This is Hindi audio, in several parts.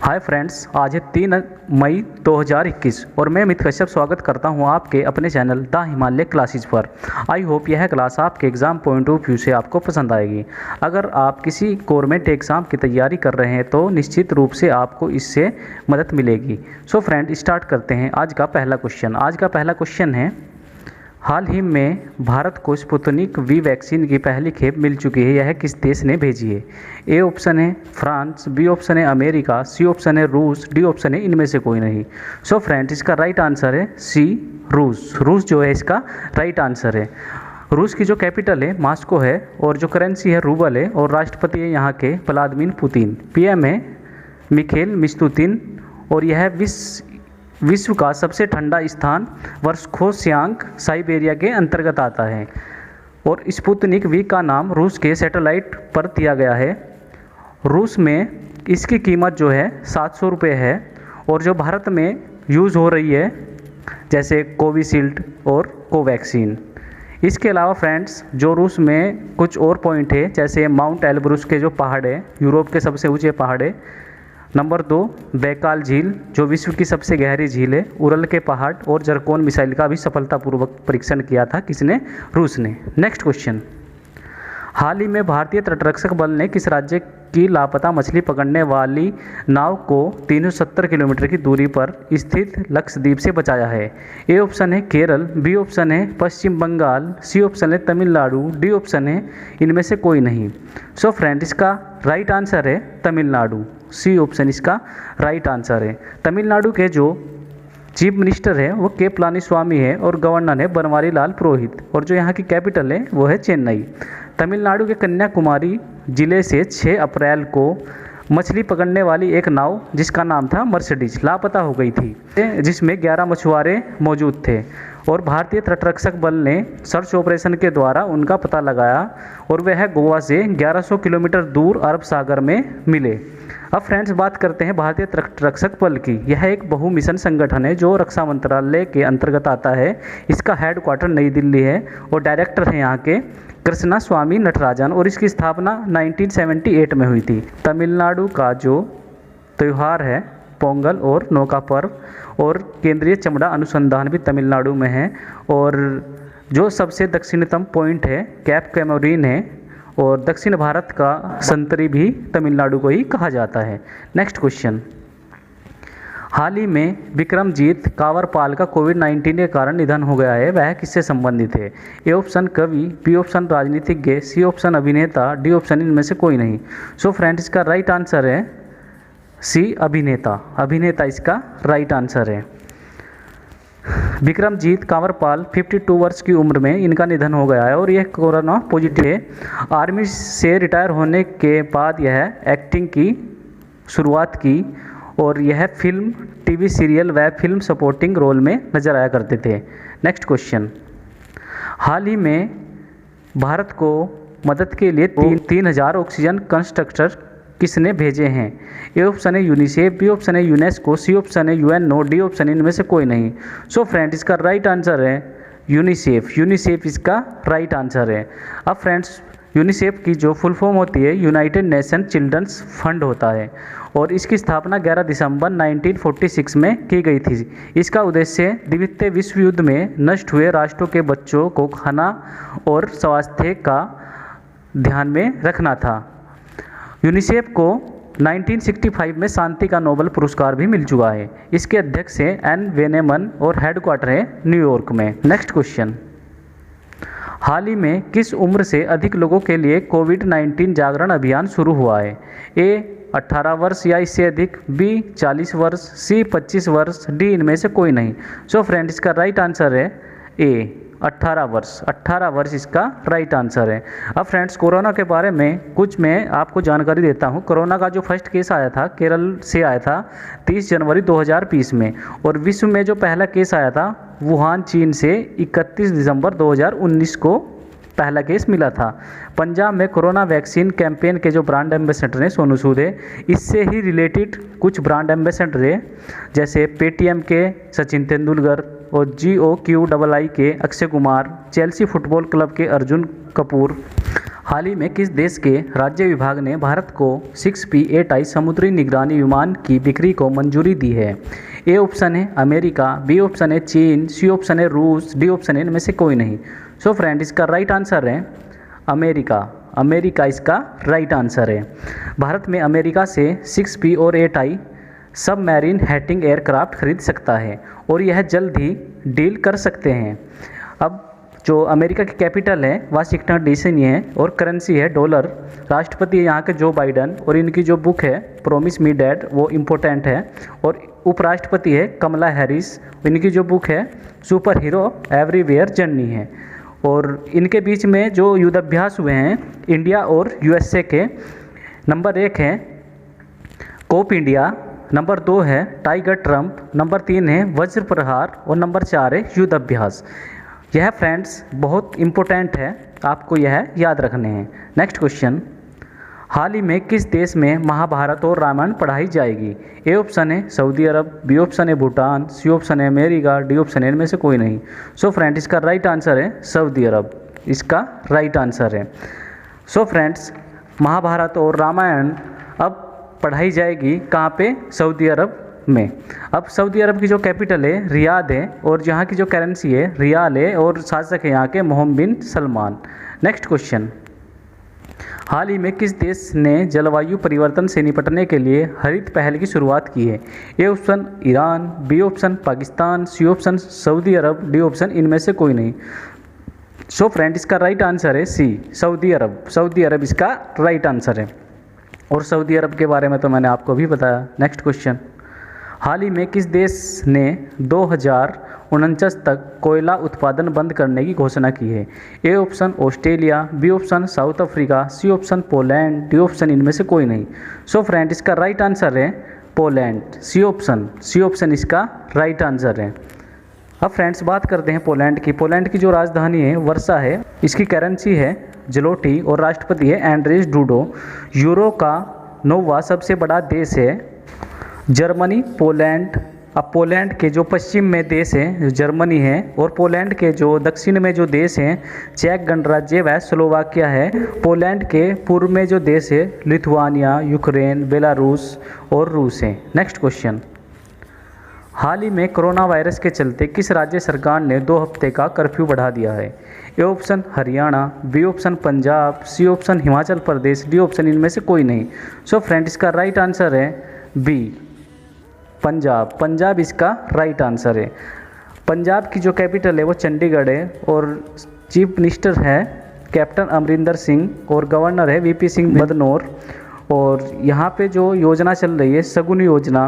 हाय फ्रेंड्स, आज है 3 मई 2021 और मैं अमित कश्यप स्वागत करता हूं आपके अपने चैनल द हिमालय क्लासेज पर। आई होप यह क्लास आपके एग्ज़ाम पॉइंट ऑफ व्यू से आपको पसंद आएगी। अगर आप किसी गवर्नमेंट एग्ज़ाम की तैयारी कर रहे हैं तो निश्चित रूप से आपको इससे मदद मिलेगी। सो फ्रेंड, स्टार्ट करते हैं आज का पहला क्वेश्चन है, हाल ही में भारत को स्पुतनिक वी वैक्सीन की पहली खेप मिल चुकी है, यह किस देश ने भेजी है? ए ऑप्शन है फ्रांस, बी ऑप्शन है अमेरिका, सी ऑप्शन है रूस, डी ऑप्शन है इनमें से कोई नहीं। सो फ्रेंड्स, इसका राइट आंसर है सी, रूस जो है इसका राइट आंसर है। रूस की जो कैपिटल है मॉस्को है और जो करेंसी है रूबल है और राष्ट्रपति है यहाँ के व्लादिमीर पुतिन, पीएम है मिखेल मिशुस्तिन और यह विश्व का सबसे ठंडा स्थान वर्सोवासियांग साइबेरिया के अंतर्गत आता है और स्पुतनिक वी का नाम रूस के सैटेलाइट पर दिया गया है। रूस में इसकी कीमत जो है 700 रुपये है और जो भारत में यूज़ हो रही है जैसे कोविशील्ड और कोवैक्सीन। इसके अलावा फ्रेंड्स, जो रूस में कुछ और पॉइंट है जैसे माउंट एल्ब्रुस के जो पहाड़ है, यूरोप के सबसे ऊंचे पहाड़ है। नंबर 2 बैकाल झील जो विश्व की सबसे गहरी झील है, उरल के पहाड़ और जरकोन मिसाइल का भी सफलतापूर्वक परीक्षण किया था किसने? रूस ने। नेक्स्ट क्वेश्चन, हाल ही में भारतीय तटरक्षक बल ने किस राज्य की लापता मछली पकड़ने वाली नाव को 370 किलोमीटर की दूरी पर स्थित लक्षद्वीप से बचाया है? ए ऑप्शन है केरल, बी ऑप्शन है पश्चिम बंगाल, सी ऑप्शन है तमिलनाडु, डी ऑप्शन है इनमें से कोई नहीं। सो फ्रेंड, इसका राइट आंसर है तमिलनाडु, सी ऑप्शन इसका राइट आंसर है। तमिलनाडु के जो चीफ मिनिस्टर है वो के पलानीस्वामी है और गवर्नर है बनवारी लाल पुरोहित और जो यहाँ की कैपिटल है वो है चेन्नई। तमिलनाडु के कन्याकुमारी जिले से 6 अप्रैल को मछली पकड़ने वाली एक नाव जिसका नाम था मर्सिडीज लापता हो गई थी, जिसमें 11 मछुआरे मौजूद थे और भारतीय तटरक्षक बल ने सर्च ऑपरेशन के द्वारा उनका पता लगाया और वह गोवा से 1100 किलोमीटर दूर अरब सागर में मिले। अब फ्रेंड्स, बात करते हैं भारतीय तटरक्षक बल की। यह एक बहु मिशन संगठन है जो रक्षा मंत्रालय के अंतर्गत आता है। इसका हेड क्वार्टर नई दिल्ली है और डायरेक्टर हैं यहाँ के कृष्णा स्वामी नटराजन और इसकी स्थापना 1978 में हुई थी। तमिलनाडु का जो त्यौहार है पोंगल और नौका पर्व और केंद्रीय चमड़ा अनुसंधान भी तमिलनाडु में है और जो सबसे दक्षिणतम पॉइंट है कैप कैमोरीन है और दक्षिण भारत का संतरी भी तमिलनाडु को ही कहा जाता है। नेक्स्ट क्वेश्चन, हाल ही में विक्रमजीत कावरपाल का कोविड-19 के कारण निधन हो गया है, वह किससे संबंधित है? ए ऑप्शन कवि, बी ऑप्शन राजनीतिज्ञ, सी ऑप्शन अभिनेता, डी ऑप्शन इनमें से कोई नहीं। सो फ्रेंड्स, इसका राइट आंसर है सी, अभिनेता इसका राइट आंसर है। विक्रमजीत कावरपाल 52 वर्ष की उम्र में इनका निधन हो गया है और यह कोरोना पॉजिटिव है। आर्मी से रिटायर होने के बाद यह एक्टिंग की शुरुआत की और यह फिल्म, टीवी सीरियल व फिल्म सपोर्टिंग रोल में नजर आया करते थे। नेक्स्ट क्वेश्चन, हाल ही में भारत को मदद के लिए 3000 ऑक्सीजन कंसंट्रेटर किसने भेजे हैं? ए ऑप्शन है यूनिसेफ, बी ऑप्शन है यूनेस्को, सी ऑप्शन है यूएनओ, डी ऑप्शन इनमें से कोई नहीं। सो फ्रेंड्स, इसका राइट आंसर है यूनिसेफ इसका राइट आंसर है। अब फ्रेंड्स, यूनिसेफ की जो फुल फॉर्म होती है यूनाइटेड नेशन चिल्ड्रंस फंड होता है और इसकी स्थापना 11 दिसंबर 1946 में की गई थी। इसका उद्देश्य द्वितीय विश्व युद्ध में नष्ट हुए राष्ट्रों के बच्चों को खाना और स्वास्थ्य का ध्यान में रखना था। यूनिसेफ को 1965 में शांति का नोबेल पुरस्कार भी मिल चुका है। इसके अध्यक्ष हैं एन वेनेमन और हेडक्वार्टर है न्यूयॉर्क में। नेक्स्ट क्वेश्चन, हाल ही में किस उम्र से अधिक लोगों के लिए कोविड-19 जागरण अभियान शुरू हुआ है? ए 18 वर्ष या इससे अधिक, बी 40 वर्ष, सी 25 वर्ष, डी इनमें से कोई नहीं। सो फ्रेंड, इसका राइट आंसर है ए 18 वर्ष इसका राइट आंसर है। अब फ्रेंड्स, कोरोना के बारे में कुछ मैं आपको जानकारी देता हूं। कोरोना का जो फर्स्ट केस आया था केरल से आया था 30 जनवरी 2020 में और विश्व में जो पहला केस आया था वुहान चीन से 31 दिसंबर 2019 को पहला केस मिला था। पंजाब में कोरोना वैक्सीन कैंपेन के जो ब्रांड एम्बेसडर हैं सोनू सूद है, इससे ही रिलेटेड कुछ ब्रांड एम्बेसडर हैं जैसे पेटीएम के सचिन तेंदुलकर और GOQII के Akshay Kumar, Chelsea football club के अर्जुन कपूर, हाल ही में किस देश के राज्य विभाग ने भारत को 6P-8I समुद्री निगरानी विमान की बिक्री को मंजूरी दी है? ए ऑप्शन है अमेरिका, बी ऑप्शन है चीन, सी ऑप्शन है रूस, डी ऑप्शन है इनमें से कोई नहीं। सो फ्रेंड, इसका राइट आंसर है अमेरिका। अमेरिका इसका राइट आंसर है। भारत में अमेरिका से 6P और 8I सबमरीन हैटिंग एयरक्राफ्ट खरीद सकता है और यह जल्द ही डील कर सकते हैं। अब जो अमेरिका की कैपिटल है वाशिंगटन डीसी है और करेंसी है डॉलर। राष्ट्रपति यहाँ के जो बाइडन और इनकी जो बुक है प्रॉमिस मी डैड वो इम्पोर्टेंट है। और उपराष्ट्रपति है कमला हैरिस, इनकी जो बुक है सुपर हीरो एवरीवेयर जर्नी है। और इनके बीच में जो युद्धाभ्यास हुए हैं इंडिया और यूएसए के, नंबर 1 है कोप इंडिया, नंबर 2 है टाइगर ट्रम्प, नंबर 3 है वज्र प्रहार और नंबर 4 है युद्धाभ्यास। यह फ्रेंड्स बहुत इम्पोर्टेंट है, आपको यह याद रखने हैं। नेक्स्ट क्वेश्चन, हाल ही में किस देश में महाभारत और रामायण पढ़ाई जाएगी? ए ऑप्शन है सऊदी अरब, बी ऑप्शन है भूटान, सी ऑप्शन है अमेरिका, डी ऑप्शन है इनमें से कोई नहीं। सो फ्रेंड्स, इसका राइट आंसर है सऊदी अरब। इसका राइट आंसर है। सो फ्रेंड्स, महाभारत और रामायण अब पढ़ाई जाएगी कहाँ पे? सऊदी अरब में। अब सऊदी अरब की जो कैपिटल है रियाद है और यहाँ की जो करेंसी है रियाल है और शासक है यहाँ के मोहम्मद बिन सलमान। नेक्स्ट क्वेश्चन, हाल ही में किस देश ने जलवायु परिवर्तन से निपटने के लिए हरित पहल की शुरुआत की है? A option Iran, B option Pakistan, C option Saudi Arabia, D option इनमें से कोई नहीं। सो फ्रेंड, इसका राइट आंसर है सी सऊदी अरब। सऊदी अरब इसका राइट आंसर है। और सऊदी अरब के बारे में तो मैंने आपको भी बताया। नेक्स्ट क्वेश्चन, हाल ही में किस देश ने 2049 तक कोयला उत्पादन बंद करने की घोषणा की है? A option Australia, B option South Africa, C option Poland, D option इनमें से कोई नहीं। सो फ्रेंड, इसका राइट आंसर है पोलैंड। सी ऑप्शन इसका राइट आंसर है। अब फ्रेंड्स, बात करते हैं पोलैंड की। पोलैंड की जो राजधानी है वर्सा है, इसकी करेंसी है जलोटी और राष्ट्रपति है एंड्रेज डूडो। यूरो का 9वां सबसे बड़ा देश है जर्मनी। पोलैंड, अब पोलैंड के जो पश्चिम में देश है जर्मनी है और पोलैंड के जो दक्षिण में जो देश हैं चेक गणराज्य व स्लोवाकिया है। पोलैंड के पूर्व में जो देश है लिथुआनिया, यूक्रेन, बेलारूस और रूस है। नेक्स्ट क्वेश्चन, हाल ही में कोरोना वायरस के चलते किस राज्य सरकार ने 2 हफ्ते का कर्फ्यू बढ़ा दिया है? A option Haryana, B option Punjab, C option Himachal Pradesh, D option इनमें से कोई नहीं। सो फ्रेंड, इसका राइट आंसर है बी पंजाब। पंजाब इसका राइट आंसर है। पंजाब की जो कैपिटल है वो चंडीगढ़ है और चीफ मिनिस्टर है कैप्टन अमरिंदर सिंह और गवर्नर है वीपी सिंह बदनौर। और यहाँ पे जो योजना चल रही है सगुन योजना,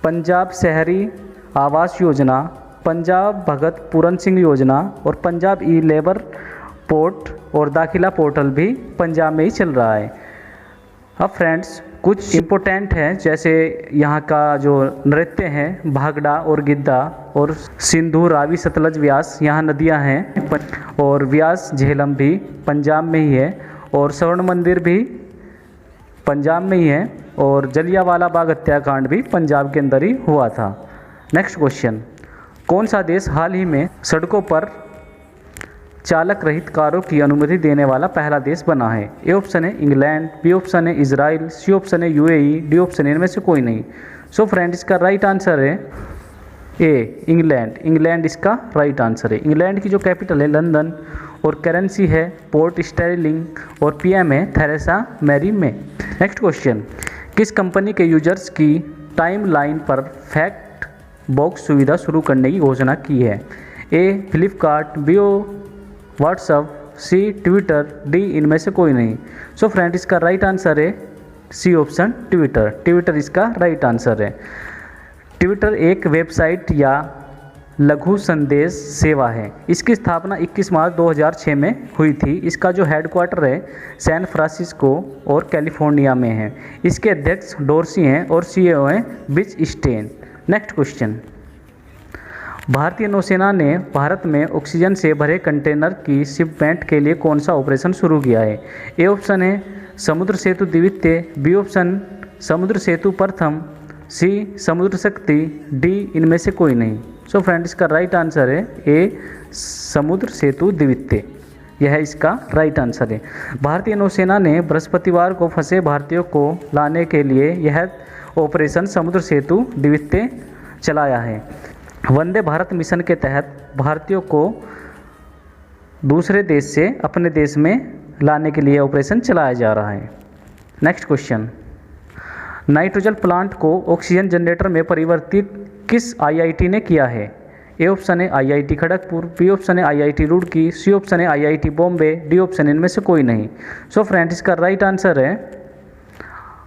पंजाब शहरी आवास योजना, पंजाब भगत पूरन सिंह योजना और पंजाब ई लेबर पोर्ट और दाखिला पोर्टल भी पंजाब में ही चल रहा है। अब फ्रेंड्स, कुछ इम्पोर्टेंट हैं जैसे यहाँ का जो नृत्य हैं भागड़ा और गिद्दा और सिंधु, रावी, सतलज, व्यास यहाँ नदियाँ हैं और व्यास झेलम भी पंजाब में ही है और स्वर्ण मंदिर भी पंजाब में ही है और जलियांवाला बाग हत्याकांड भी पंजाब के अंदर ही हुआ था। नेक्स्ट क्वेश्चन, कौन सा देश हाल ही में सड़कों पर चालक रहित कारों की अनुमति देने वाला पहला देश बना है? ए ऑप्शन है इंग्लैंड, बी ऑप्शन है इजराइल, सी ऑप्शन है यूएई, डी ऑप्शन इनमें से कोई नहीं। सो फ्रेंड, इसका राइट आंसर है ए इंग्लैंड। इंग्लैंड इसका राइट आंसर है। इंग्लैंड की जो कैपिटल है लंदन और करेंसी है पोर्ट स्टर्लिंग और पीएम है थेरेसा मैरी मे। नेक्स्ट क्वेश्चन, किस कंपनी के यूजर्स की टाइमलाइन पर फैक्ट बॉक्स सुविधा शुरू करने की घोषणा की है? ए फ्लिपकार्ट, बी व्हाट्सअप, सी ट्विटर, डी इनमें से कोई नहीं। सो फ्रेंड, इसका राइट आंसर है सी ऑप्शन ट्विटर। ट्विटर इसका राइट आंसर है। ट्विटर एक वेबसाइट या लघु संदेश सेवा है। इसकी स्थापना 21 मार्च 2006 में हुई थी। इसका जो हेडक्वार्टर है सैन फ्रांसिस्को और कैलिफोर्निया में है। इसके अध्यक्ष डोर्सी हैं और सीईओ हैं बिच स्टेन। नेक्स्ट क्वेश्चन, भारतीय नौसेना ने भारत में ऑक्सीजन से भरे कंटेनर की शिपमेंट के लिए कौन सा ऑपरेशन शुरू किया है? ए ऑप्शन है समुद्र सेतु द्वितीय, बी ऑप्शन समुद्र सेतु प्रथम, सी समुद्र शक्ति, डी इनमें से कोई नहीं। सो फ्रेंड, इसका राइट आंसर है ए समुद्र सेतु द्वितीय। यह इसका राइट आंसर है। भारतीय नौसेना ने बृहस्पतिवार को फंसे भारतीयों को लाने के लिए यह ऑपरेशन समुद्र सेतु द्वितीय चलाया है। वंदे भारत मिशन के तहत भारतीयों को दूसरे देश से अपने देश में लाने के लिए ऑपरेशन चलाया जा रहा है। नेक्स्ट क्वेश्चन, नाइट्रोजन प्लांट को ऑक्सीजन जनरेटर में परिवर्तित किस आईआईटी ने किया है? ए ऑप्शन है आईआईटी खड़गपुर, बी ऑप्शन है आईआईटी रुड़की, सी ऑप्शन है आईआईटी बॉम्बे, डी ऑप्शन इनमें से कोई नहीं। सो फ्रेंड्स, इसका राइट आंसर है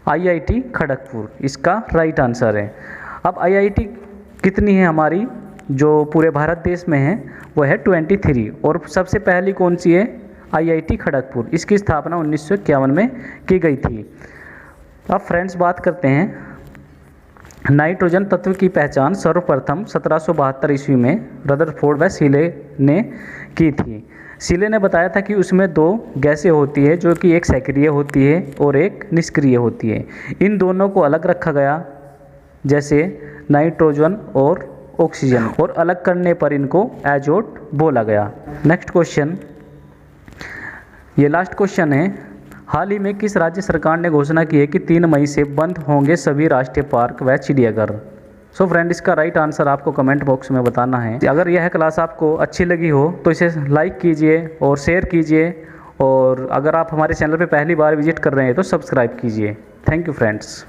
आईआईटी खड़गपुर, इसका राइट आंसर है। अब आईआईटी कितनी है हमारी जो पूरे भारत देश में है? वो है 23, और सबसे पहली कौन सी है? आईआईटी खड़गपुर। इसकी स्थापना 1951 में की गई थी। अब फ्रेंड्स बात करते हैं नाइट्रोजन तत्व की पहचान सर्वप्रथम 1772 ईस्वी में रदरफोर्ड व सीले ने की थी। सीले ने बताया था कि उसमें 2 गैसें होती है जो कि एक सक्रिय होती है और एक निष्क्रिय होती है। इन दोनों को अलग रखा गया, जैसे नाइट्रोजन और ऑक्सीजन, और अलग करने पर इनको एजोट बोला गया। नेक्स्ट क्वेश्चन, ये लास्ट क्वेश्चन है। हाल ही में किस राज्य सरकार ने घोषणा की है कि 3 मई से बंद होंगे सभी राष्ट्रीय पार्क व चिड़ियाघर? सो फ्रेंड, इसका राइट आंसर आपको कमेंट बॉक्स में बताना है। अगर यह क्लास आपको अच्छी लगी हो तो इसे लाइक कीजिए और शेयर कीजिए, और अगर आप हमारे चैनल पर पहली बार विजिट कर रहे हैं तो सब्सक्राइब कीजिए। Thank you friends.